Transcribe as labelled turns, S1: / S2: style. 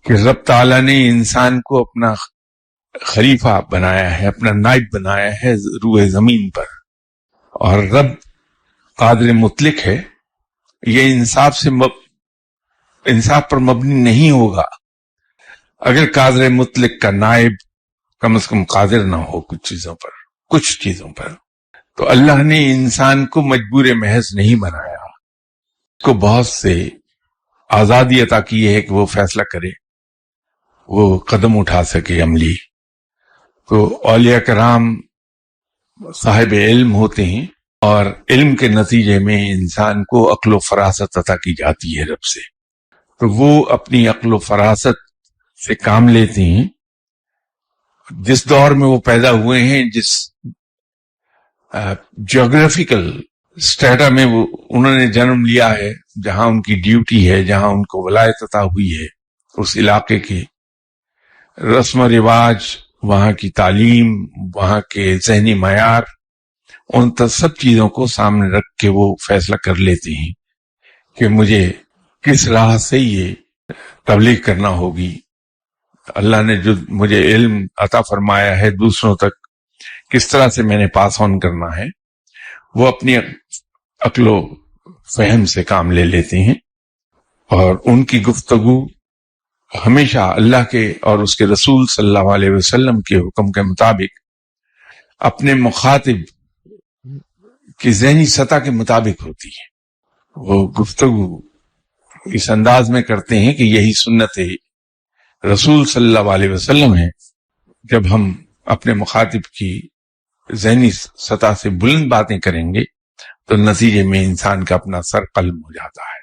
S1: کہ رب تعالیٰ نے انسان کو اپنا خلیفہ بنایا ہے، اپنا نائب بنایا ہے روئے زمین پر، اور رب قادر مطلق ہے. یہ انصاف پر مبنی نہیں ہوگا اگر قادر مطلق کا نائب کم از کم قادر نہ ہو کچھ چیزوں پر. تو اللہ نے انسان کو مجبور محض نہیں بنایا، اس کو بہت سے آزادی عطا کی ہے کہ وہ فیصلہ کرے، وہ قدم اٹھا سکے عملی. تو اولیاء کرام صاحب علم ہوتے ہیں، اور علم کے نتیجے میں انسان کو عقل و فراست عطا کی جاتی ہے رب سے. تو وہ اپنی عقل و فراست سے کام لیتے ہیں. جس دور میں وہ پیدا ہوئے ہیں، جس جیوگرافیکل اسٹیٹا میں انہوں نے جنم لیا ہے، جہاں ان کی ڈیوٹی ہے، جہاں ان کو ولایت عطا ہوئی ہے، اس علاقے کے رسم و رواج، وہاں کی تعلیم، وہاں کے ذہنی معیار، ان سب چیزوں کو سامنے رکھ کے وہ فیصلہ کر لیتے ہیں کہ مجھے کس راہ سے یہ تبلیغ کرنا ہوگی. اللہ نے جو مجھے علم عطا فرمایا ہے دوسروں تک کس طرح سے میں نے پاس آن کرنا ہے، وہ اپنی عقل و فہم سے کام لے لیتے ہیں. اور ان کی گفتگو ہمیشہ اللہ کے اور اس کے رسول صلی اللہ علیہ وسلم کے حکم کے مطابق اپنے مخاطب کی ذہنی سطح کے مطابق ہوتی ہے. وہ گفتگو اس انداز میں کرتے ہیں کہ یہی سنت رسول صلی اللہ علیہ وسلم ہے. جب ہم اپنے مخاطب کی ذہنی سطح سے بلند باتیں کریں گے تو نتیجے میں انسان کا اپنا سر قلم ہو جاتا ہے.